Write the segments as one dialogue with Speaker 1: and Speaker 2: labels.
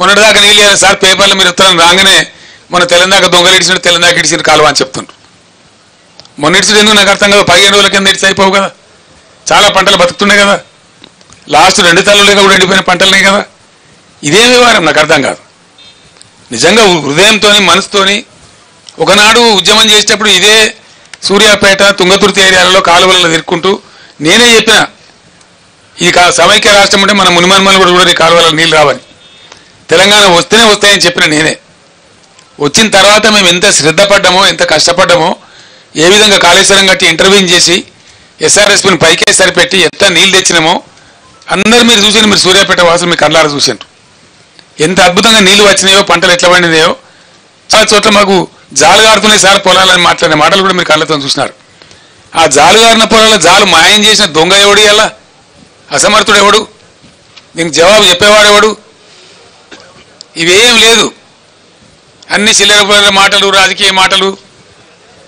Speaker 1: మొన్నటిదాకా నీళ్ళు లేదు సార్, పేపర్లో మీరు ఉత్తరం రాగానే మొన్న తెలంగాణ దొంగలు ఇడిచినట్టు తెలంగాణ ఇడిచిన కాలువ అని చెప్తుండ్రు. మొన్న ఇడిచిడు ఎందుకు నాకు అర్థం కాదు. 15 రోజుల కింద ఇడిచి అయిపోవు కదా, చాలా పంటలు బతుకుతున్నాయి కదా, లాస్ట్ 2 తల్లులుగా కూడా ఎండిపోయిన పంటలున్నాయి కదా. ఇదేం వ్యవహారం నాకు అర్థం కాదు. నిజంగా హృదయంతో మనసుతోని ఒకనాడు ఉద్యమం చేసేటప్పుడు ఇదే సూర్యాపేట తుంగతుర్తి ఏరియాలలో కాలువలలో తిరుక్కుంటూ నేనే చెప్పిన, ఈ సమైక్య రాష్ట్రం అంటే మన మునిమన్మలు కూడా ఈ కాలువలలో నీళ్ళు రావని, తెలంగాణ వస్తేనే వస్తాయని చెప్పిన నేనే. వచ్చిన తర్వాత మేము ఎంత శ్రద్ధ పడ్డామో, ఎంత కష్టపడ్డామో, ఏ విధంగా కాళేశ్వరం కట్టి ఇంటర్వ్యూన్ చేసి ఎస్ఆర్ఎస్పీని పైకే సరిపెట్టి ఎంత నీళ్ళు తెచ్చినామో అందరూ మీరు చూసారు. మీరు సూర్యాపేట వాసులు మీ కళ్ళారా చూసారు ఎంత అద్భుతంగా నీళ్లు వచ్చినాయో, పంటలు ఎట్లా పండినాయో. చాలా చోట్ల మాకు జాలుగారుతున్నాయి సార్ పొలాలని మాట్లాడిన మాటలు కూడా మీరు కళ్ళతో చూసినారు. ఆ జాలుగారిన పొలాల జాలు మాయం చేసిన దొంగ ఎవడు, ఎలా అసమర్థుడు ఎవడు, దీనికి జవాబు చెప్పేవాడు ఎవడు? ఇవేం లేదు. అన్ని చిల్లర మాటలు, రాజకీయ మాటలు,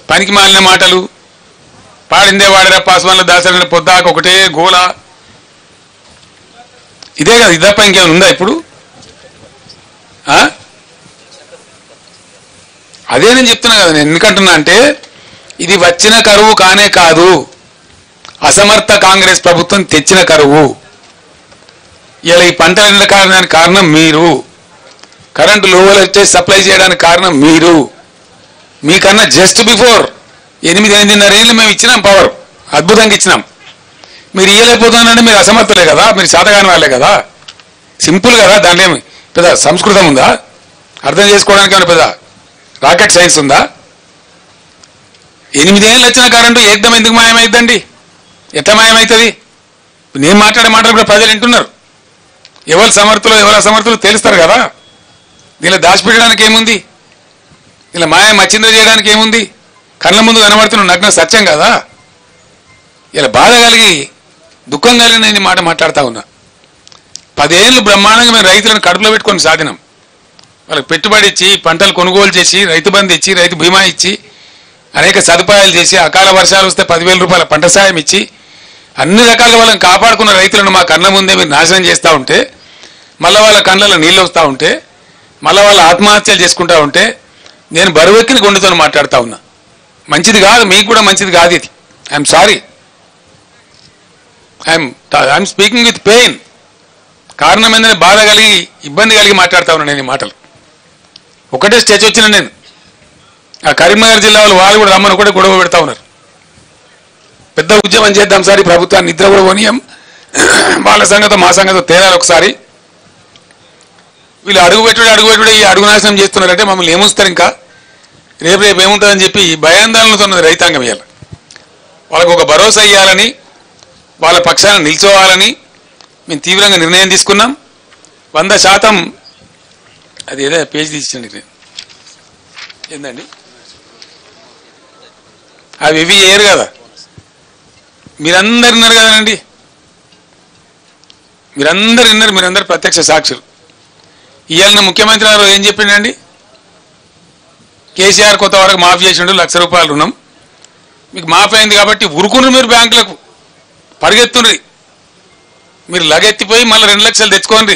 Speaker 1: పనికి మాలిన మాటలు, పాడిందే వాడరా పాస్వాన్ల దాసరిన పొద్దాక ఒకటే గోల. ఇదే కదా, ఇదప్ప ఇంకేమైనా ఉందా ఇప్పుడు? అదే నేను చెప్తున్నా కదా. నేను ఎందుకంటున్నా అంటే ఇది వచ్చిన కరువు కానే కాదు, అసమర్థ కాంగ్రెస్ ప్రభుత్వం తెచ్చిన కరువు. ఇలా ఈ పంటలు ఎండడానికి కారణం మీరు, కరెంటు లో వోల్టేజ్ సప్లై చేయడానికి కారణం మీరు. మీకన్నా జస్ట్ బిఫోర్ 8-8.5 ఏళ్ళు మేము ఇచ్చినాం పవర్, అద్భుతంగా ఇచ్చినాం. మీరు ఇయ్యలేకపోతున్నారంటే మీరు అసమర్థులే కదా, మీరు శాతగాని వాళ్ళే కదా. సింపుల్ కదా, దాంట్లో ఏమి పెద్ద సంస్కృతం ఉందా? అర్థం చేసుకోవడానికి ఏమైనా పెద్ద రాకెట్ సైన్స్ ఉందా? 8 ఏళ్ళు వచ్చిన కరెంటు ఏకదం ఎందుకు మాయమైందండి? ఎట్లా మాయమవుతుంది? నేను మాట్లాడే మాటలు కూడా ప్రజలు వింటున్నారు. ఎవరు సమర్థులు ఎవరు అసమర్థులు తెలుస్తారు కదా. దీనిలో దాచిపెట్టడానికి ఏముంది? ఇలా మాయ మచ్చింద చేయడానికి ఏముంది? కళ్ళ ముందు కనబడుతున్న నగ్న సత్యం కదా. ఇలా బాధ కలిగి దుఃఖం కలిగి నేను మాట మాట్లాడుతూ ఉన్నా. 10 ఏళ్ళు బ్రహ్మాండంగా మేము రైతులను కడుపులో పెట్టుకొని సాగినాం. వాళ్ళకి పెట్టుబడి ఇచ్చి, పంటలు కొనుగోలు చేసి, రైతు బంధు ఇచ్చి, రైతు బీమా ఇచ్చి, అనేక సదుపాయాలు చేసి, అకాల వర్షాలు వస్తే 10,000 రూపాయల పంట సాయం ఇచ్చి, అన్ని రకాలుగా వాళ్ళని కాపాడుకున్న రైతులను మా కళ్ళ ముందే మీరు నాశనం చేస్తూ ఉంటే, మళ్ళీ వాళ్ళ కళ్ళలో నీళ్ళు వస్తూ ఉంటే, మళ్ళీ వాళ్ళ ఆత్మహత్యలు చేసుకుంటూ ఉంటే నేను బరువెక్కిన గుండెతో మాట్లాడుతూ ఉన్నా. మంచిది కాదు, మీకు కూడా మంచిది కాదు ఇది. I'm sorry, I'm speaking with pain. కారణం ఏంటంటే బాధ కలిగి, ఇబ్బంది కలిగి మాట్లాడుతూ ఉన్నా నేను ఈ మాటలు. ఒకటే స్టేజ్ వచ్చిన నేను ఆ కరీంనగర్ జిల్లా వాళ్ళు కూడా రమ్మని ఒకటే గొడవ పెడతా ఉన్నారు. పెద్ద ఉద్యమం చేద్దాం సార్, ఈ ప్రభుత్వాన్ని నిద్ర కూడా పోనీయం, వాళ్ళ సంగతో మా సంగతో తేలాలి ఒకసారి. వీళ్ళు అడుగుపెట్టుడే ఈ అడుగు నాశనం చేస్తున్నారంటే మమ్మల్ని ఏముస్తారు, ఇంకా రేపు ఏముంటుందని చెప్పి భయాందోళనతో ఉన్నది రైతాంగం. ఇవ్వాలి వాళ్ళకు ఒక భరోసా ఇవ్వాలని, వాళ్ళ పక్షాన నిల్చోవాలని మేము తీవ్రంగా నిర్ణయం తీసుకున్నాం. 100% అది ఏదో పేజ్ తీసిండి ఏందండి, అవి ఇవి చేయరు కదా. మీరందరు విన్నారు కదండి, మీరందరు విన్నారు, మీరందరు ప్రత్యక్ష సాక్షులు. ఇవాళ ముఖ్యమంత్రి గారు ఏం చెప్పిండండి? కేసీఆర్ కొత్త వరకు మాఫీ చేసిండు, 1,00,000 రూపాయలు రుణం మీకు మాఫీ అయింది కాబట్టి ఉరుకుని మీరు బ్యాంకులకు పరిగెత్తుండ్రి. మీరు లగెత్తిపోయి మళ్ళీ 2 లక్షలు తెచ్చుకోండి.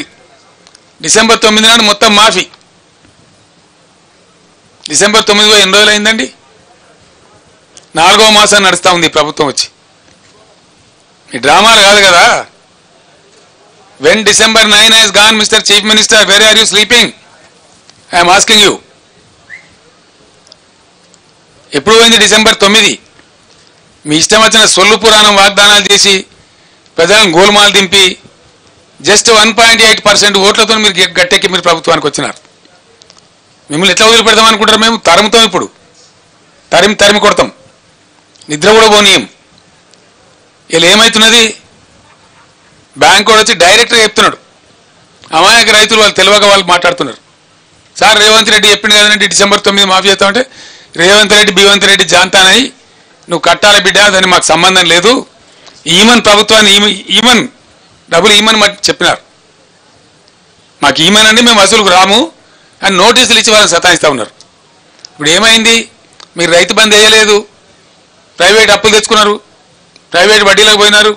Speaker 1: డిసెంబర్ 9 నాడు మొత్తం మాఫీ. డిసెంబర్ 9 ఎన్ని రోజులు అయిందండి? 4వ మాసం నడుస్తూ ఉంది ప్రభుత్వం వచ్చి. ఈ డ్రామాలు కాదు కదా. When December 9 has gone, Mr. Chief Minister, where are you sleeping? I am asking you. ఎప్పుడు పోయింది డిసెంబర్ 9? మీ ఇష్టం వచ్చిన సొల్లు పురాణం వాగ్దానాలు చేసి ప్రజలను గోల్మాలు దింపి జస్ట్ 1.8% ఓట్లతో మీరు గట్టెక్కి మీరు ప్రభుత్వానికి వచ్చినారు. మిమ్మల్ని ఎట్లా వదిలిపెడతాం అనుకుంటారు? మేము తరుముతాం, ఇప్పుడు తరిమి కొడతాం, నిద్ర కూడా పోనీయం. ఇలా ఏమవుతున్నది? బ్యాంకు వచ్చి డైరెక్ట్గా చెప్తున్నాడు. అమాయక రైతులు వాళ్ళు తెలియక వాళ్ళు మాట్లాడుతున్నారు. సార్ రేవంత్ రెడ్డి చెప్పింది కదండి డిసెంబర్ 9 మాఫీ చేస్తామంటే, రేవంత్ రెడ్డి బీవంత్ రెడ్డి జాంతానని నువ్వు కట్టాలి బిడ్డ, దాన్ని మాకు సంబంధం లేదు, ఈమన్ ప్రభుత్వాన్ని ఈమన్ డబ్బులు ఈమని చెప్పినారు. మాకు ఈమనండి, మేము వసూలుకు రాము అని నోటీసులు ఇచ్చి వాళ్ళని సతాయిస్తూ ఉన్నారు. ఇప్పుడు ఏమైంది? మీరు రైతు బంధు వేయలేదు, ప్రైవేట్ అప్పులు తెచ్చుకున్నారు, ప్రైవేట్ వడ్డీలకు పోయినారు,